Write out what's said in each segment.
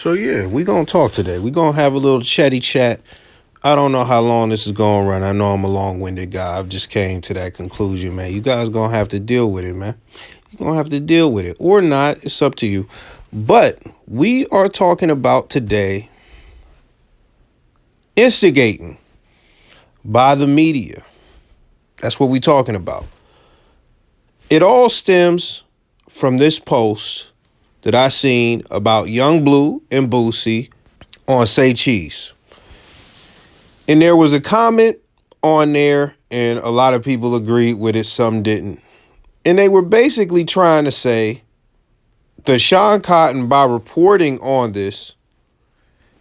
So yeah, we gonna talk today. We gonna have a little chatty chat. I don't know how long this is gonna run. I know I'm a long-winded guy. I've just came to that conclusion, man. You guys gonna have to deal with it, man. You're gonna have to deal with it. Or not, it's up to you. But we are talking about today instigating by the media. That's what we're talking about. It all stems from this post that I seen about Young Blue and Boosie on Say Cheese. And there was a comment on there, and a lot of people agreed with it, some didn't. And they were basically trying to say that Sean Cotton, by reporting on this,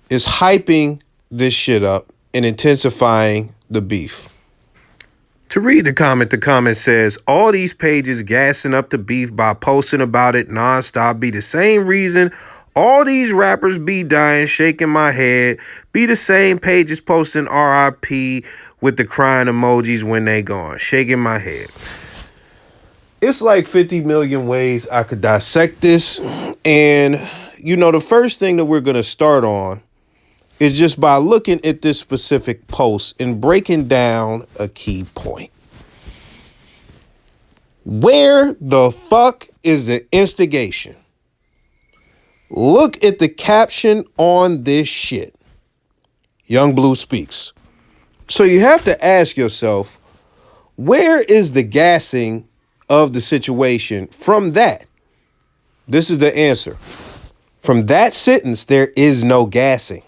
is hyping this shit up and intensifying the beef. To read the comment says, all these pages gassing up the beef by posting about it nonstop be the same reason all these rappers be dying, shaking my head, be the same pages posting RIP with the crying emojis when they gone, shaking my head. It's like 50 million ways I could dissect this. And, you know, the first thing that we're going to start on is just by looking at this specific post and breaking down a key point. Where the fuck is the instigation? Look at the caption on this shit. Young Blue speaks. So you have to ask yourself, where is the gassing of the situation from that? This is the answer. From that sentence, there is no gassing.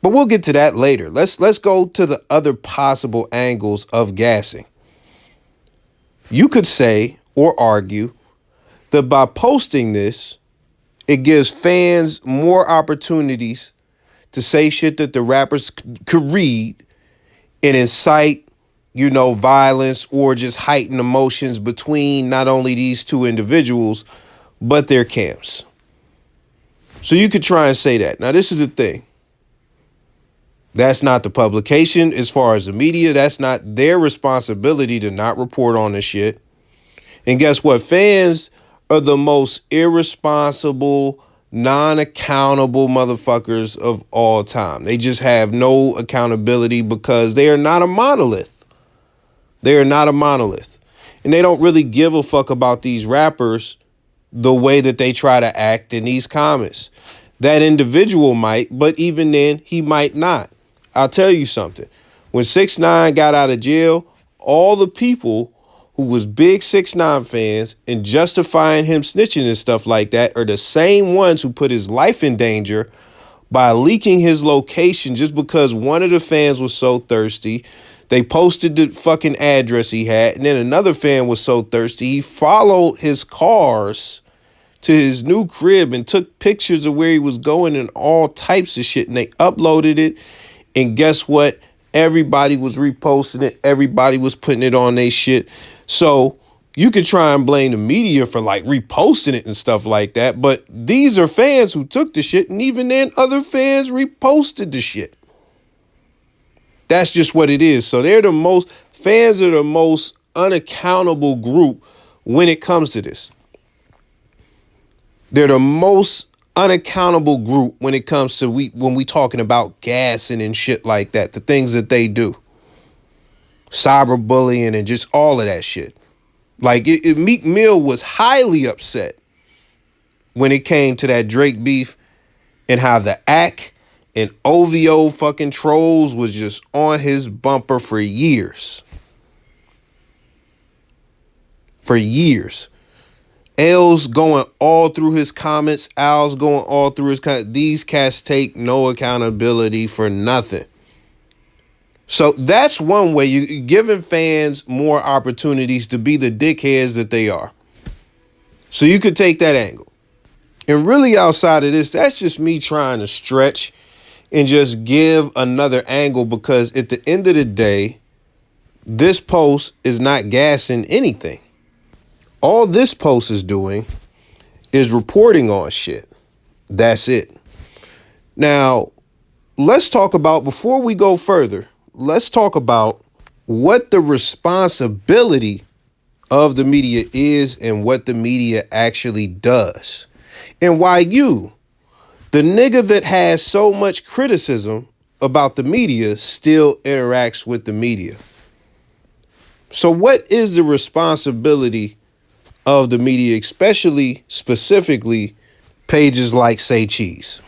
But we'll get to that later. Let's go to the other possible angles of gassing. You could say or argue that by posting this, it gives fans more opportunities to say shit that the rappers could read and incite, you know, violence or just heighten emotions between not only these two individuals, but their camps. So you could try and say that. Now, this is the thing. That's not the publication as far as the media. That's not their responsibility to not report on this shit. And guess what? Fans are the most irresponsible, non-accountable motherfuckers of all time. They just have no accountability because they are not a monolith. They are not a monolith. And they don't really give a fuck about these rappers the way that they try to act in these comments. That individual might, but even then, he might not. I'll tell you something. When 6ix9ine got out of jail, all the people who was big 6ix9ine fans and justifying him snitching and stuff like that are the same ones who put his life in danger by leaking his location just because one of the fans was so thirsty. They posted the fucking address he had, and then another fan was so thirsty, he followed his cars to his new crib and took pictures of where he was going and all types of shit, and they uploaded it. And guess what? Everybody was reposting it. Everybody was putting it on their shit. So you could try and blame the media for like reposting it and stuff like that. But these are fans who took the shit. And even then, other fans reposted the shit. That's just what it is. So fans are the most unaccountable group when it comes to this. They're the most unaccountable group when it comes to when we talking about gassing and shit like that, the things that they do, cyberbullying and just all of that shit. Like Meek Mill was highly upset when it came to that Drake beef and how the ACK and OVO fucking trolls was just on his bumper for years. For years. L's going all through his comments. Al's going all through his comments. These cats take no accountability for nothing. So that's one way. You're giving fans more opportunities to be the dickheads that they are. So you could take that angle. And really outside of this, that's just me trying to stretch and just give another angle because at the end of the day, this post is not gassing anything. All this post is doing is reporting on shit. That's it. Now, let's talk about, before we go further, let's talk about what the responsibility of the media is and what the media actually does. And why you, The nigga that has so much criticism about the media still interacts with the media. So what is the responsibility of the media, especially specifically pages like Say Cheese?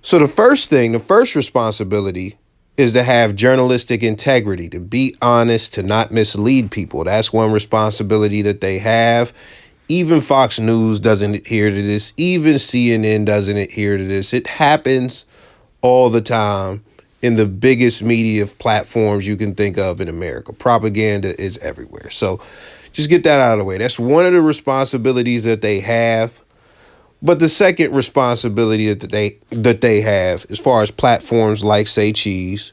So the first responsibility is to have journalistic integrity, to be honest, to not mislead people. That's one responsibility that they have. Even Fox News doesn't adhere to this. Even CNN doesn't adhere to this. It happens all the time in the biggest media platforms you can think of in America. Propaganda is everywhere. So just get that out of the way. That's one of the responsibilities that they have. But the second responsibility that they have, as far as platforms like Say Cheese,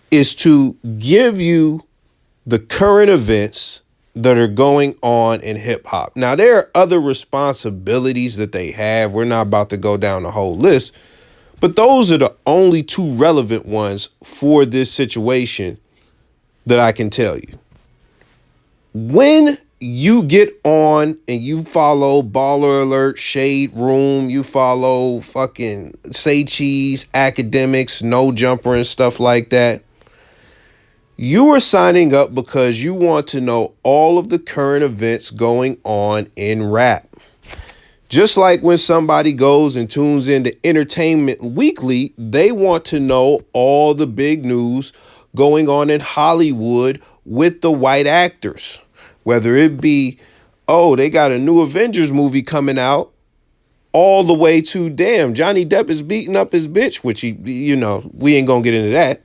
is to give you the current events that are going on in hip hop. Now, there are other responsibilities that they have. We're not about to go down the whole list, but those are the only two relevant ones for this situation that I can tell you. When you get on and you follow Baller Alert, Shade Room, you follow fucking Say Cheese, Akademiks, No Jumper, and stuff like that, you are signing up because you want to know all of the current events going on in rap. Just like when somebody goes and tunes into Entertainment Weekly, they want to know all the big news going on in Hollywood with the white actors. Whether it be, oh, they got a new Avengers movie coming out, all the way to, damn, Johnny Depp is beating up his bitch, which we ain't gonna get into that.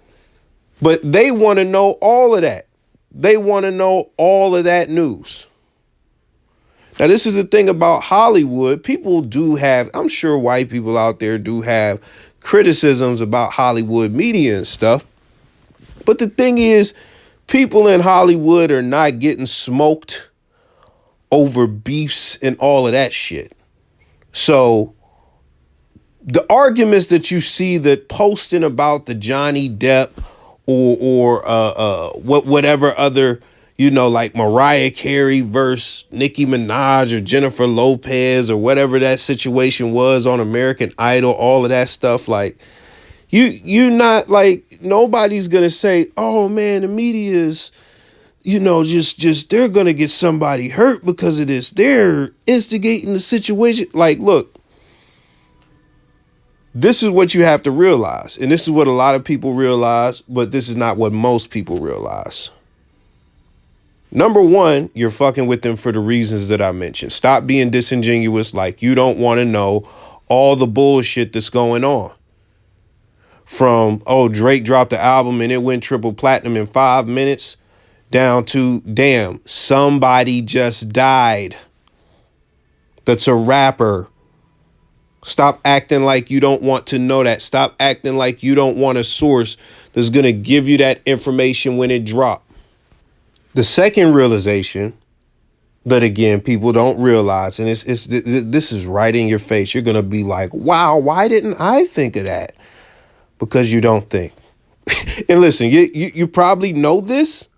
But they want to know all of that. They want to know all of that news. Now, this is the thing about Hollywood. People do have, I'm sure white people out there do have criticisms about Hollywood media and stuff. But the thing is, people in Hollywood are not getting smoked over beefs and all of that shit. So the arguments that you see that posting about the Johnny Depp or whatever other, like Mariah Carey versus Nicki Minaj or Jennifer Lopez or whatever that situation was on American Idol, all of that stuff, like you not like, nobody's gonna say, oh man, the media is, just they're gonna get somebody hurt because of this. They're instigating the situation. Like, look, this is what you have to realize. And this is what a lot of people realize, but this is not what most people realize. Number one, you're fucking with them for the reasons that I mentioned. Stop being disingenuous, like you don't want to know all the bullshit that's going on. From, oh, Drake dropped the album and it went triple platinum in 5 minutes, down to, damn, somebody just died that's a rapper. Stop acting like you don't want to know that. Stop acting like you don't want a source that's going to give you that information when it drops. The second realization that, again, people don't realize, and this is right in your face. You're going to be like, wow, why didn't I think of that? Because you don't think. And listen, you probably know this,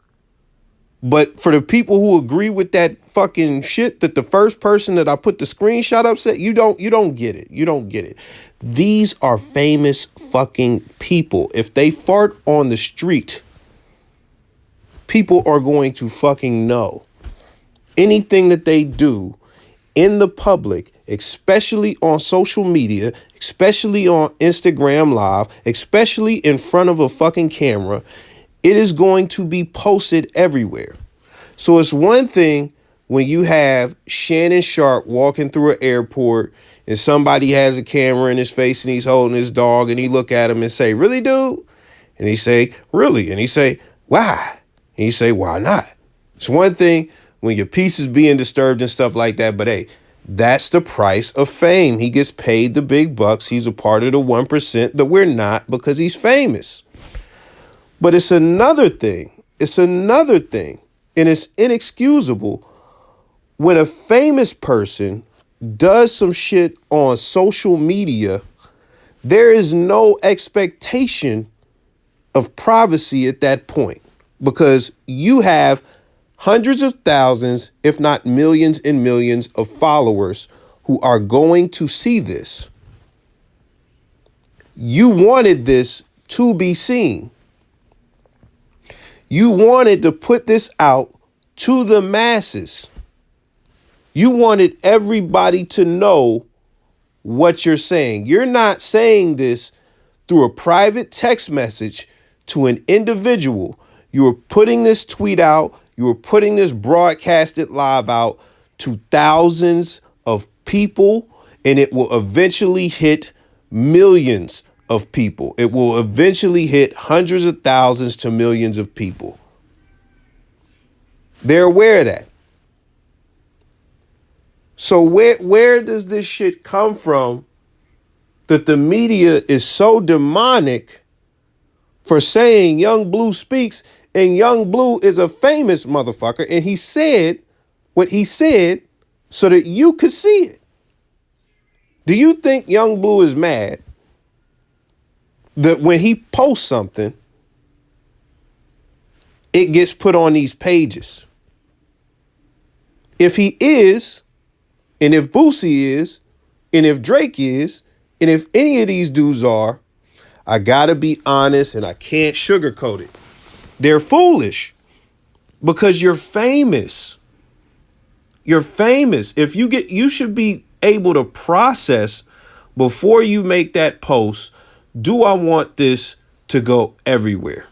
but for the people who agree with that fucking shit that the first person that I put the screenshot up said, you don't get it. You don't get it. These are famous fucking people. If they fart on the street, people are going to fucking know. Anything that they do in the public, especially on social media, especially on Instagram Live, especially in front of a fucking camera, it is going to be posted everywhere. So it's one thing when you have Shannon Sharp walking through an airport and somebody has a camera in his face and he's holding his dog and he look at him and say, really, dude? And he say, really? And he say, why? And he say, why not? It's one thing when your piece is being disturbed and stuff like that, but hey, that's the price of fame. He gets paid the big bucks. He's a part of the 1% that we're not because he's famous. But it's another thing. It's another thing. And it's inexcusable when a famous person does some shit on social media. There is no expectation of privacy at that point because you have hundreds of thousands, if not millions and millions of followers who are going to see this. You wanted this to be seen. You wanted to put this out to the masses. You wanted everybody to know what you're saying. You're not saying this through a private text message to an individual. You are putting this tweet out. You are putting this broadcasted live out to thousands of people, and it will eventually hit millions of people. It will eventually hit hundreds of thousands to millions of people. They're aware of that. So where does this shit come from that the media is so demonic for saying Young Blue speaks, and Young Blue is a famous motherfucker, and he said what he said so that you could see it? Do you think Young Blue is mad that when he posts something, it gets put on these pages? If he is, and if Boosie is, and if Drake is, and if any of these dudes are, I gotta be honest and I can't sugarcoat it. They're foolish because you're famous. You're famous. If you should be able to process before you make that post. Do I want this to go everywhere?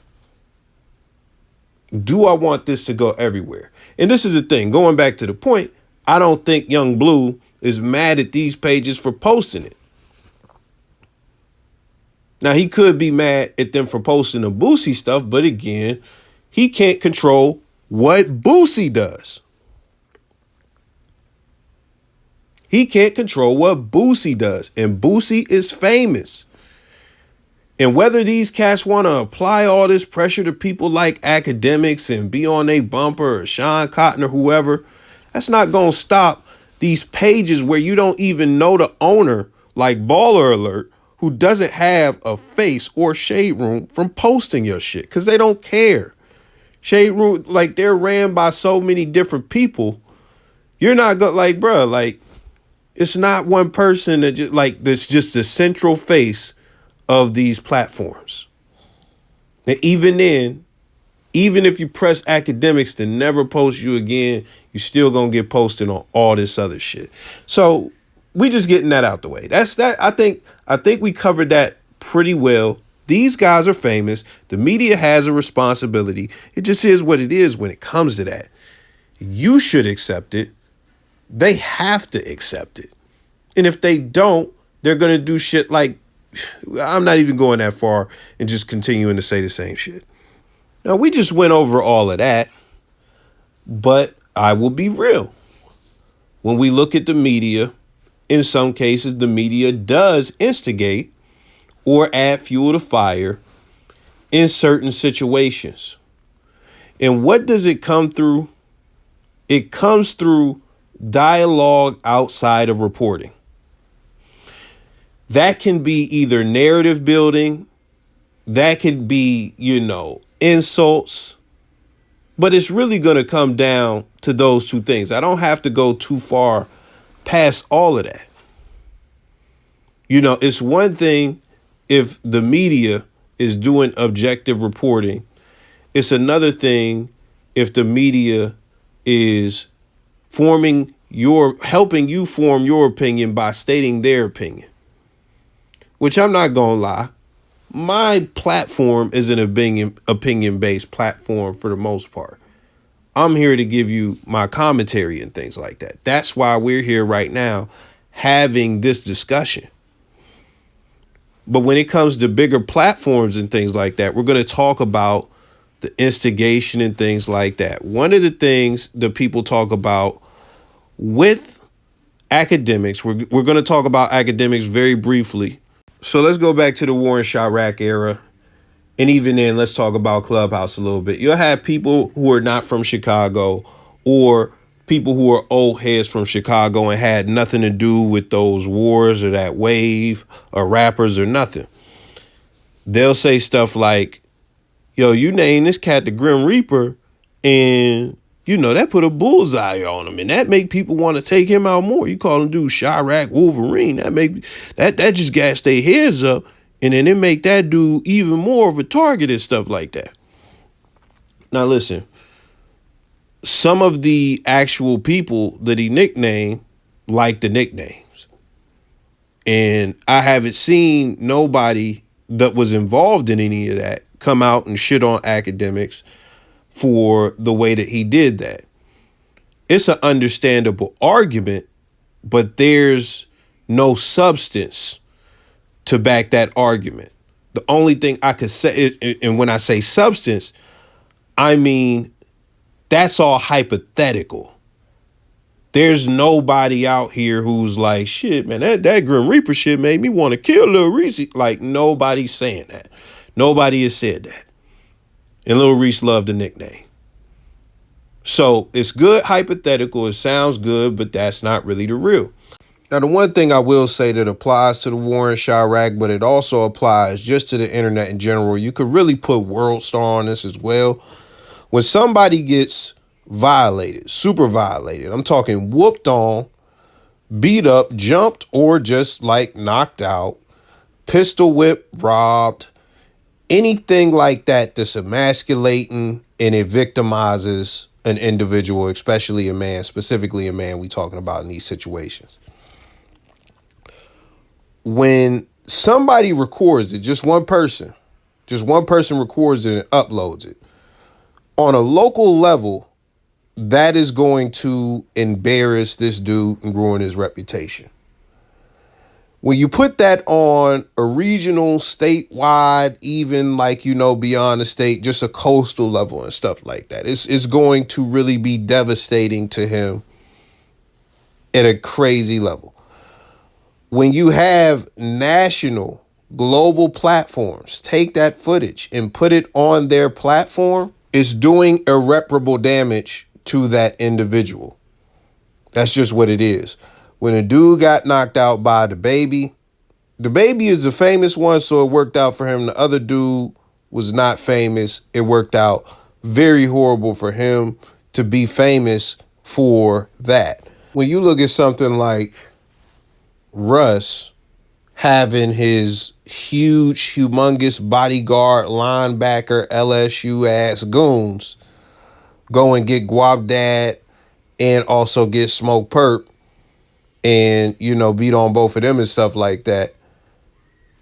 Do I want this to go everywhere? And this is the thing, going back to the point, I don't think Young Blue is mad at these pages for posting it. Now, he could be mad at them for posting the Boosie stuff, but again, he can't control what Boosie does. He can't control what Boosie does, and Boosie is famous. And whether these cats want to apply all this pressure to people like Akademiks and be on their bumper or Sean Cotton or whoever, that's not going to stop these pages where you don't even know the owner, like Baller Alert, who doesn't have a face or Shade Room, from posting your shit because they don't care. Shade Room, like, they're ran by so many different people. You're not going to, like, bro, like, it's not one person that just, like, that's just the central face of these platforms. And even then, even if you press Akademiks to never post you again, you still gonna get posted on all this other shit. So we just getting that out the way. That's that. I think we covered that pretty well. These guys are famous. The media has a responsibility. It just is what it is when it comes to that. You should accept it. They have to accept it. And if they don't, they're gonna do shit like, I'm not even going that far and just continuing to say the same shit. Now, we just went over all of that, but I will be real. When we look at the media, in some cases, the media does instigate or add fuel to fire in certain situations. And what does it come through? It comes through dialogue outside of reporting. That can be either narrative building, that could be, insults, but it's really going to come down to those two things. I don't have to go too far past all of that. It's one thing if the media is doing objective reporting. It's another thing if the media is helping you form your opinion by stating their opinion. Which I'm not going to lie, my platform is an opinion-based platform for the most part. I'm here to give you my commentary and things like that. That's why we're here right now having this discussion. But when it comes to bigger platforms and things like that, we're going to talk about the instigation and things like that. One of the things that people talk about with Akademiks, we're going to talk about Akademiks very briefly. So let's go back to the Warren Chirac era. And even then, let's talk about Clubhouse a little bit. You'll have people who are not from Chicago or people who are old heads from Chicago and had nothing to do with those wars or that wave or rappers or nothing. They'll say stuff like, yo, you name this cat the Grim Reaper and, that put a bullseye on him, and that make people want to take him out more. You call him dude Chirac Wolverine, that just gas their heads up, and then it make that dude even more of a target and stuff like that. Now listen, some of the actual people that he nicknamed like the nicknames, and I haven't seen nobody that was involved in any of that come out and shit on Akademiks for the way that he did that. It's an understandable argument, but there's no substance to back that argument. The only thing I could say, and when I say substance, I mean that's all hypothetical. There's nobody out here who's like, shit, man, that Grim Reaper shit made me want to kill Lil Reese. Like, nobody's saying that. Nobody has said that. And Lil Reese loved the nickname. So it's good hypothetical. It sounds good, but that's not really the real. Now, the one thing I will say that applies to the Warren Chirac, but it also applies just to the internet in general. You could really put World Star on this as well. When somebody gets violated, super violated, I'm talking whooped on, beat up, jumped, or just like knocked out, pistol whipped, robbed, anything like that that's emasculating and it victimizes an individual, especially a man, specifically a man we talking about in these situations. When somebody records it, just one person records it and uploads it, on a local level, that is going to embarrass this dude and ruin his reputation. When you put that on a regional, statewide, even like, beyond the state, just a coastal level and stuff like that, it's going to really be devastating to him at a crazy level. When you have national, global platforms take that footage and put it on their platform, it's doing irreparable damage to that individual. That's just what it is. When a dude got knocked out by the baby is a famous one, so it worked out for him. The other dude was not famous. It worked out very horrible for him to be famous for that. When you look at something like Russ having his huge, humongous bodyguard, linebacker, LSU ass goons go and get Guap Dad and also get Smoke Perp and, beat on both of them and stuff like that,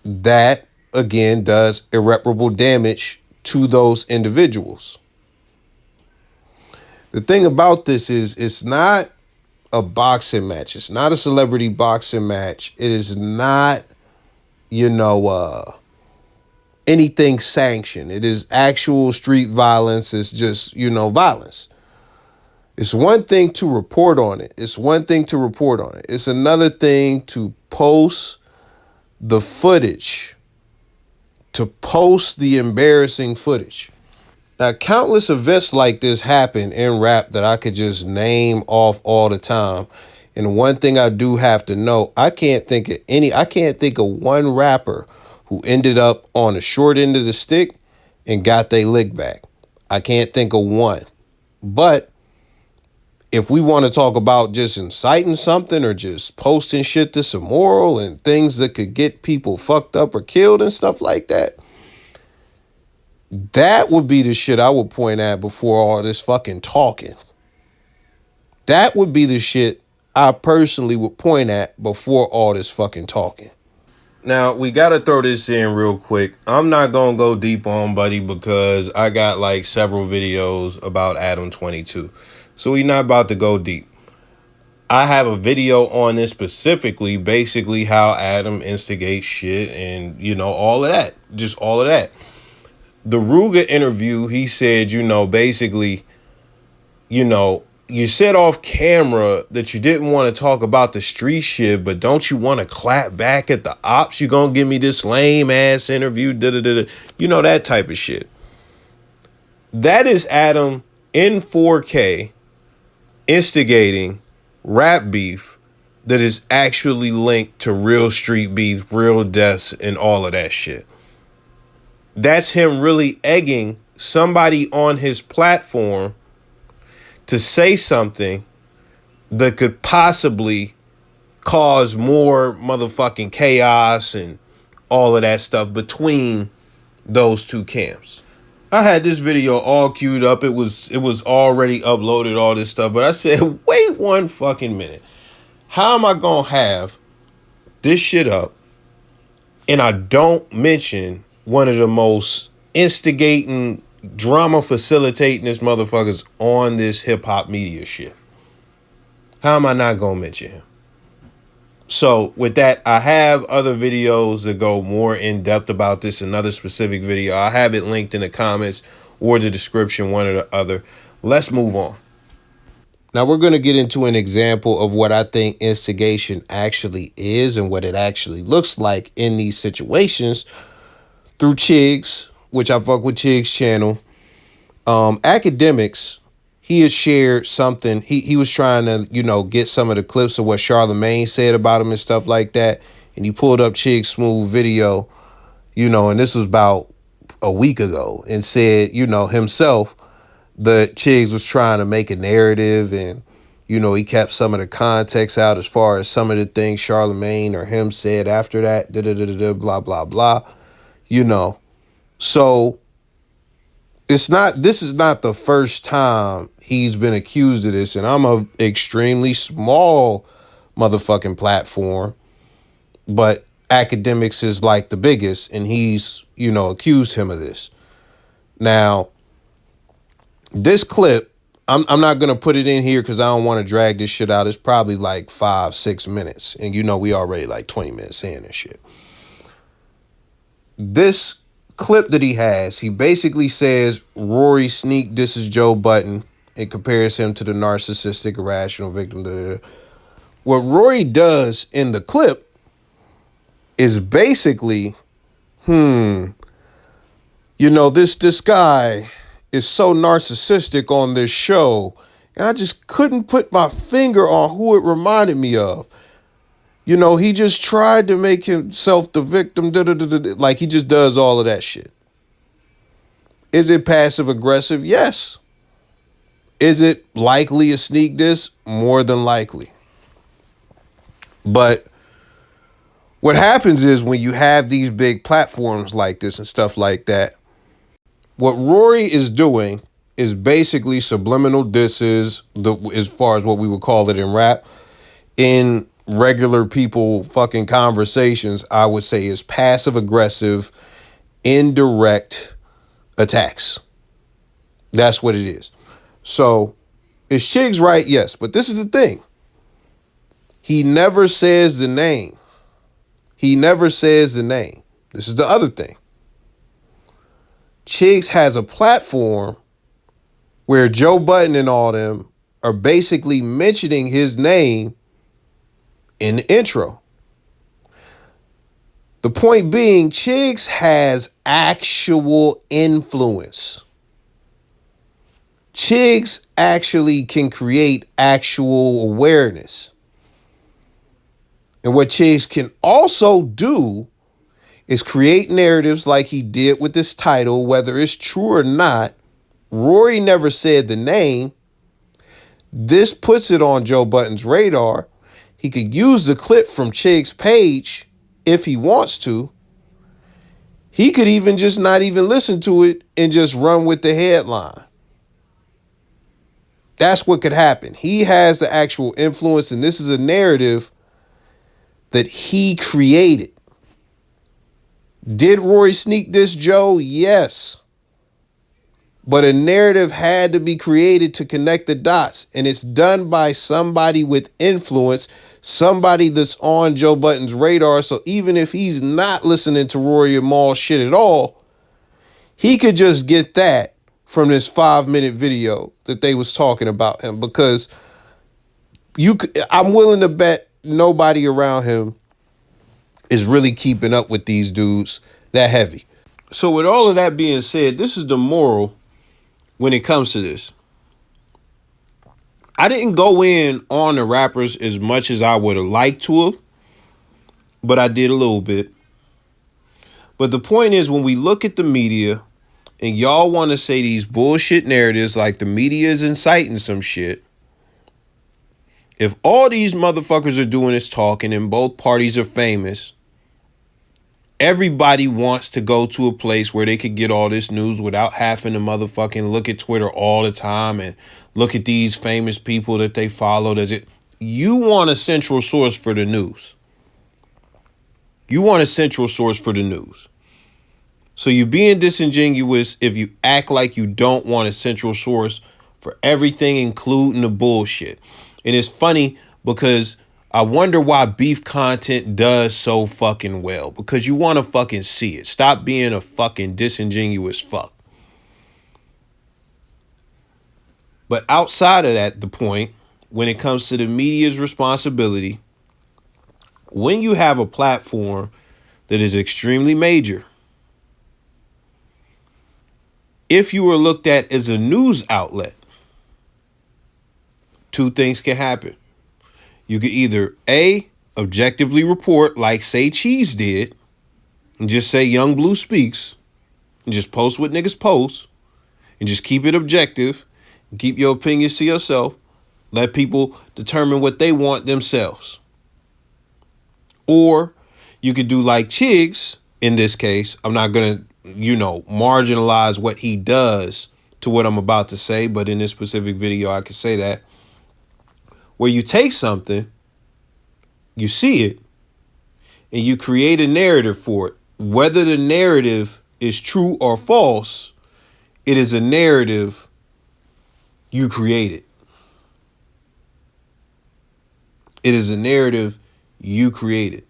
that, again, does irreparable damage to those individuals. The thing about this is it's not a boxing match. It's not a celebrity boxing match. It is not, anything sanctioned. It is actual street violence. It's just, violence. It's one thing to report on it. It's another thing to post the footage, to post the embarrassing footage. Now, countless events like this happen in rap that I could just name off all the time. And one thing I do have to know, I can't think of one rapper who ended up on the short end of the stick and got their lick back. I can't think of one. But if we want to talk about just inciting something or just posting shit that's immoral and things that could get people fucked up or killed and stuff like that, that would be the shit I would point at before all this fucking talking. That would be the shit I personally would point at before all this fucking talking. Now, we got to throw this in real quick. I'm not going to go deep on Buddy because I got like several videos about Adam 22. So we're not about to go deep. I have a video on this specifically, basically how Adam instigates shit and, all of that. Just all of that. The Ruger interview, he said, basically, you said off camera that you didn't want to talk about the street shit, but don't you want to clap back at the ops? You gonna give me this lame ass interview, that type of shit. That is Adam in 4K instigating rap beef that is actually linked to real street beef, real deaths, and all of that shit. That's him really egging somebody on his platform to say something that could possibly cause more motherfucking chaos and all of that stuff between those two camps. I had this video all queued up. It was already uploaded, all this stuff. But I said, wait one fucking minute. How am I gonna have this shit up and I don't mention one of the most instigating, drama facilitating this motherfuckers on this hip hop media shit? How am I not gonna mention him? So with that, I have other videos that go more in depth about this, another specific video. I have it linked in the comments or the description, one or the other. Let's move on. Now we're going to get into an example of what I think instigation actually is and what it actually looks like in these situations through Chigs, which I fuck with Chigs' channel. Akademiks, he had shared something. He was trying to, get some of the clips of what Charlemagne said about him and stuff like that. And he pulled up Chigs' smooth video, and this was about a week ago, and said, himself, that Chigs was trying to make a narrative, and, he kept some of the context out as far as some of the things Charlemagne or him said after that, blah, blah, blah, So this is not the first time he's been accused of this, and I'm a extremely small motherfucking platform, but Akademiks is like the biggest, and he's, accused him of this. Now, this clip, I'm not going to put it in here because I don't want to drag this shit out. It's probably like 5-6 minutes, and we already like 20 minutes saying this shit. This clip that he has, he basically says Rory Sneak disses Joe Budden and compares him to the narcissistic, irrational victim. What Rory does in the clip is basically, this guy is so narcissistic on this show, and I just couldn't put my finger on who it reminded me of. He just tried to make himself the victim, like he just does all of that shit. Is it passive aggressive? Yes. Is it likely a sneak diss? More than likely. But what happens is when you have these big platforms like this and stuff like that, what Rory is doing is basically subliminal disses, as far as what we would call it in rap. In regular people fucking conversations, I would say is passive aggressive, indirect attacks. That's what it is. So is Chigs right? Yes. But this is the thing. He never says the name. He never says the name. This is the other thing. Chigs has a platform where Joe Budden and all them are basically mentioning his name in the intro. The point being, Chigs has actual influence. Chigs actually can create actual awareness. And what Chigs can also do is create narratives like he did with this title, whether it's true or not. Rory never said the name. This puts it on Joe Budden's radar. He could use the clip from Chigs' page if he wants to. He could even just not even listen to it and just run with the headline. That's what could happen. He has the actual influence, and this is a narrative that he created. Did Rory sneak this, Joe? Yes. But a narrative had to be created to connect the dots, and it's done by somebody with influence, somebody that's on Joe Budden's radar. So even if he's not listening to Rory and Mal shit at all, he could just get that from this 5-minute video that they was talking about him, because I'm willing to bet nobody around him is really keeping up with these dudes that heavy. So with all of that being said, this is the moral when it comes to this. I didn't go in on the rappers as much as I would have liked to have, but I did a little bit. But the point is, when we look at the media, and y'all want to say these bullshit narratives like the media is inciting some shit, if all these motherfuckers are doing is talking and both parties are famous, everybody wants to go to a place where they could get all this news without having to motherfucking look at Twitter all the time and look at these famous people that they follow. You want a central source for the news. You want a central source for the news. So you're being disingenuous if you act like you don't want a central source for everything, including the bullshit. And it's funny because I wonder why beef content does so fucking well. Because you want to fucking see it. Stop being a fucking disingenuous fuck. But outside of that, the point, when it comes to the media's responsibility, when you have a platform that is extremely major, if you were looked at as a news outlet, two things can happen. You could either A, objectively report like say Chigs did and just say Young Blue speaks and just post what niggas post and just keep it objective and keep your opinions to yourself. Let people determine what they want themselves. Or you could do like Chigs in this case. I'm not going to, marginalize what he does to what I'm about to say, but in this specific video, I can say that. Where you take something, you see it, and you create a narrative for it. Whether the narrative is true or false, it is a narrative you created. It is a narrative you created.